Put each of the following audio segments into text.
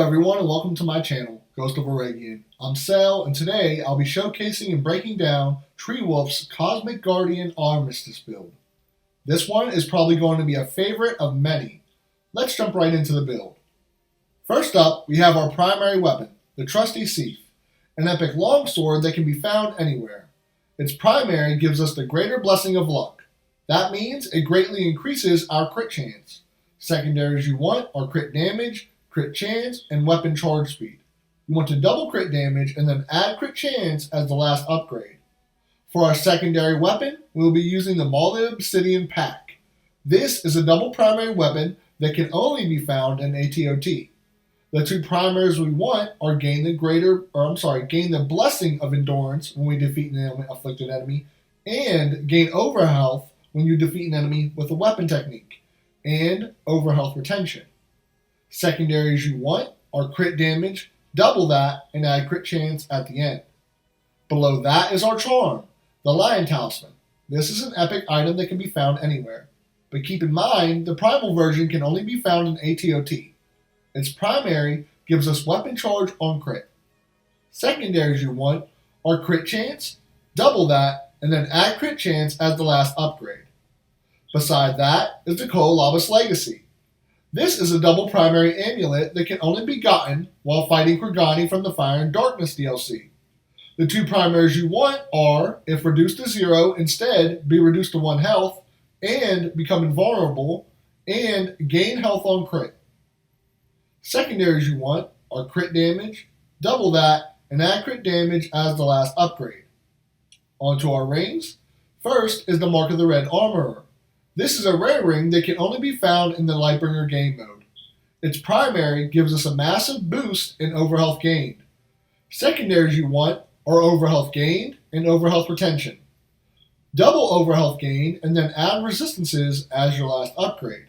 everyone, and welcome to my channel, Ghost of Aragian. I'm Sal, and today I'll be showcasing and breaking down Treewolf's Cosmic Guardian Armistice build. This one is probably going to be a favorite of many. Let's jump right into the build. First up, we have our primary weapon, the trusty Seif, an epic longsword that can be found anywhere. Its primary gives us the greater blessing of luck. That means it greatly increases our crit chance. Secondaries you want are crit damage, crit chance, and weapon charge speed. You want to double crit damage and then add crit chance as the last upgrade. For our secondary weapon, we will be using the Molded Obsidian Pack. This is a double primary weapon that can only be found in ATOT. The two primaries we want are gain the blessing of endurance when we defeat an afflicted enemy, and gain overhealth when you defeat an enemy with a weapon technique, and overhealth retention. Secondaries you want are crit damage, double that, and add crit chance at the end. Below that is our charm, the Lion Talisman. This is an epic item that can be found anywhere, but keep in mind the primal version can only be found in ATOT. Its primary gives us weapon charge on crit. Secondaries you want are crit chance, double that, and then add crit chance as the last upgrade. Beside that is the Koalabas Legacy. This is a double primary amulet that can only be gotten while fighting Kurgani from the Fire and Darkness DLC. The two primaries you want are, if reduced to 0, instead be reduced to 1 health, and become invulnerable, and gain health on crit. Secondaries you want are crit damage, double that, and add crit damage as the last upgrade. Onto our rings. First is the Mark of the Red Armorer. This is a rare ring that can only be found in the Lightbringer game mode. Its primary gives us a massive boost in overhealth gained. Secondaries you want are overhealth gained and overhealth retention. Double overhealth gain and then add resistances as your last upgrade.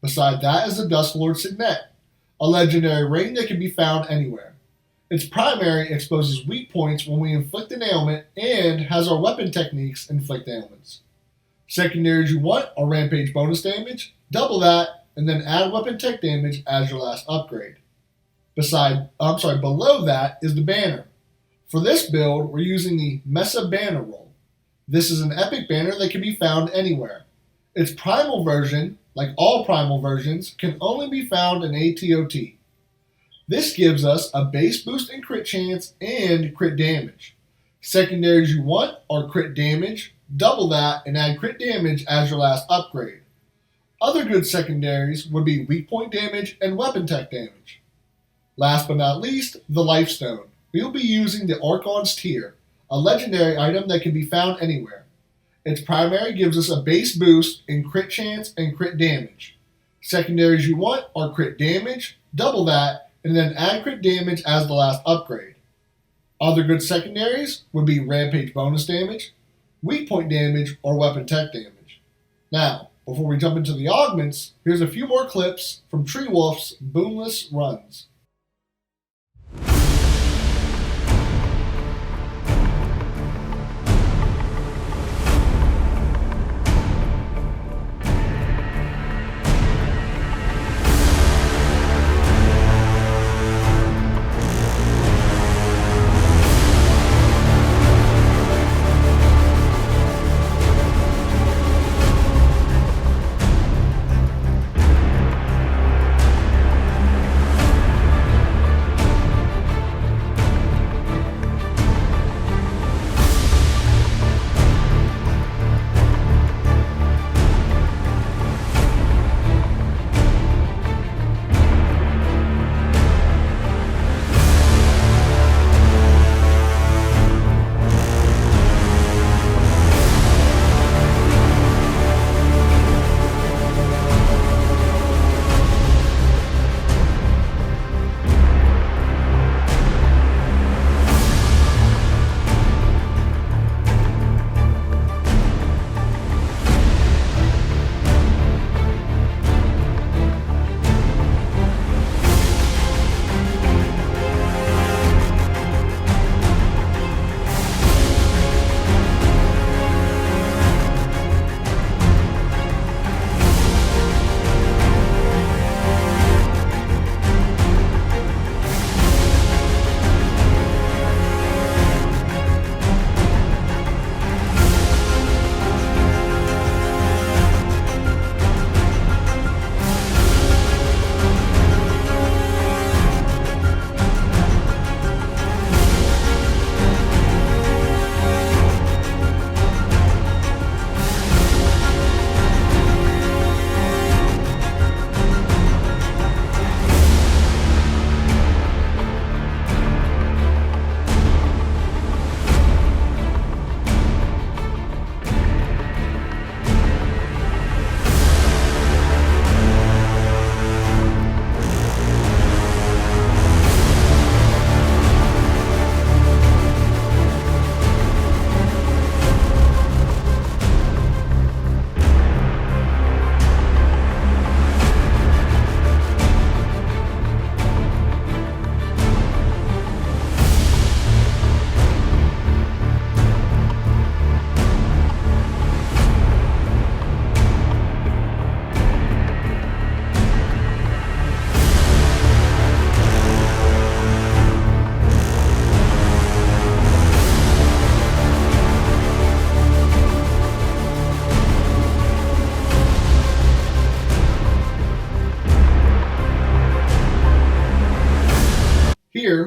Beside that is the Dusklord Signet, a legendary ring that can be found anywhere. Its primary exposes weak points when we inflict an ailment and has our weapon techniques inflict ailments. Secondaries you want are Rampage bonus damage, double that, and then add weapon tech damage as your last upgrade. Below that is the banner. For this build, we're using the Mesa Banner Roll. This is an epic banner that can be found anywhere. Its primal version, like all primal versions, can only be found in ATOT. This gives us a base boost in crit chance and crit damage. Secondaries you want are crit damage, double that, and add crit damage as your last upgrade. Other good secondaries would be weak point damage and weapon tech damage. Last but not least, the Life Stone. We will be using the Archon's Tear, a legendary item that can be found anywhere. Its primary gives us a base boost in crit chance and crit damage. Secondaries you want are crit damage, double that, and then add crit damage as the last upgrade. Other good secondaries would be Rampage bonus damage, weak point damage, or weapon tech damage. Now, before we jump into the augments, here's a few more clips from Treewolf's Boomless runs.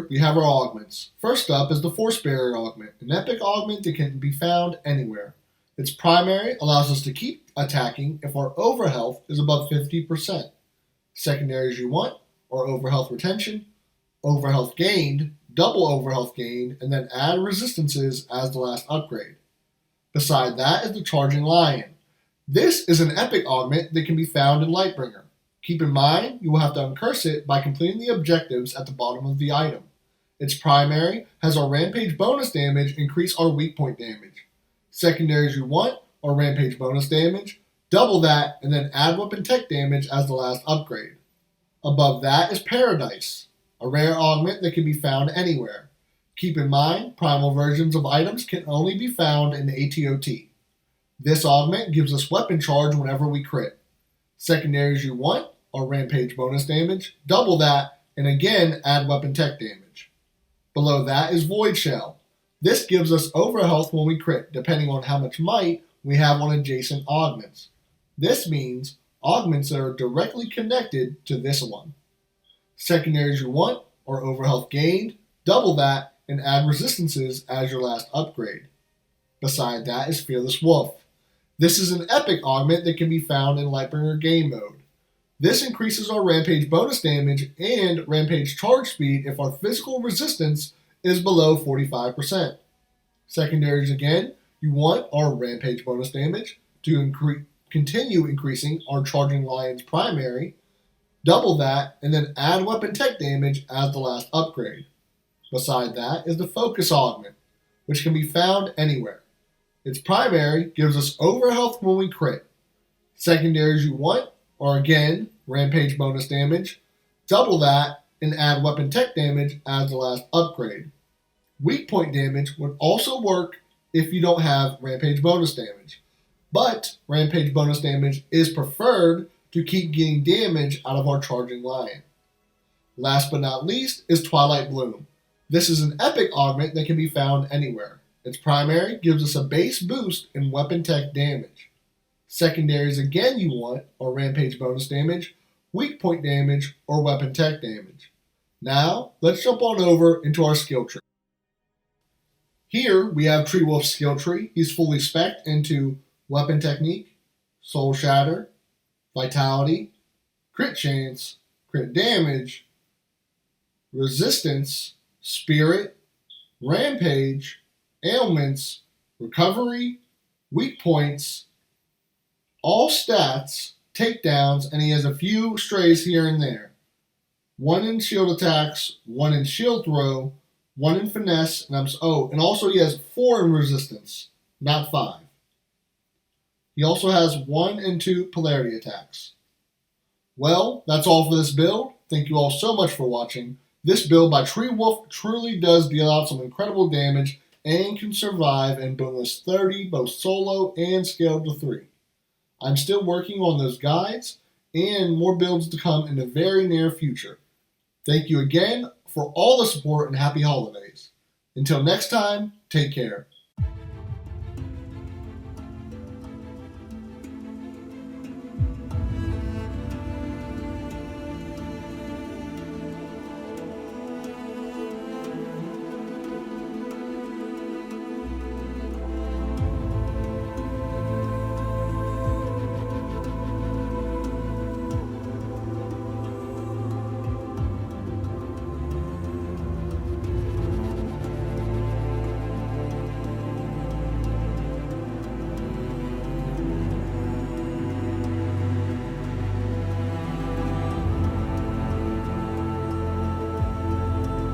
Here we have our augments. First up is the Force Barrier Augment, an epic augment that can be found anywhere. Its primary allows us to keep attacking if our overhealth is above 50%. Secondaries you want are overhealth retention, overhealth gained, double overhealth gained, and then add resistances as the last upgrade. Beside that is the Charging Lion. This is an epic augment that can be found in Lightbringer. Keep in mind, you will have to uncurse it by completing the objectives at the bottom of the item. Its primary has our Rampage bonus damage increase our weak point damage. Secondaries you want are Rampage bonus damage, double that, and then add weapon tech damage as the last upgrade. Above that is Paradise, a rare augment that can be found anywhere. Keep in mind, primal versions of items can only be found in ATOT. This augment gives us weapon charge whenever we crit. Secondaries you want are Rampage bonus damage, double that, and again add weapon tech damage. Below that is Void Shell. This gives us overhealth when we crit, depending on how much might we have on adjacent augments. This means augments that are directly connected to this one. Secondaries you want are overhealth gained, double that, and add resistances as your last upgrade. Beside that is Fearless Wolf. This is an epic augment that can be found in Lightbringer game mode. This increases our Rampage bonus damage and Rampage charge speed if our physical resistance is below 45%. Secondaries again, you want our Rampage bonus damage to continue increasing our Charging Lion's primary, double that, and then add weapon tech damage as the last upgrade. Beside that is the Focus Augment, which can be found anywhere. Its primary gives us overhealth when we crit. Secondaries you want are again Rampage bonus damage, double that, and add weapon tech damage as the last upgrade. Weak point damage would also work if you don't have Rampage bonus damage, but Rampage bonus damage is preferred to keep getting damage out of our Charging Lion. Last but not least is Twilight Bloom. This is an epic augment that can be found anywhere. Its primary gives us a base boost in weapon tech damage. Secondaries again you want are Rampage bonus damage, weak point damage, or weapon tech damage. Now, let's jump on over into our skill tree. Here we have Tree Wolf's skill tree. He's fully spec'd into Weapon Technique, Soul Shatter, Vitality, Crit Chance, Crit Damage, Resistance, Spirit, Rampage, Ailments, Recovery, Weak Points, all stats, takedowns, and he has a few strays here and there. 1 in shield attacks, 1 in shield throw, 1 in finesse, and also he has 4 in resistance, not 5. He also has 1 and 2 polarity attacks. Well, that's all for this build. Thank you all so much for watching. This build by Tree Wolf truly does deal out some incredible damage and can survive in Boomless 30, both solo and scaled to 3. I'm still working on those guides and more builds to come in the very near future. Thank you again for all the support and happy holidays. Until next time, take care.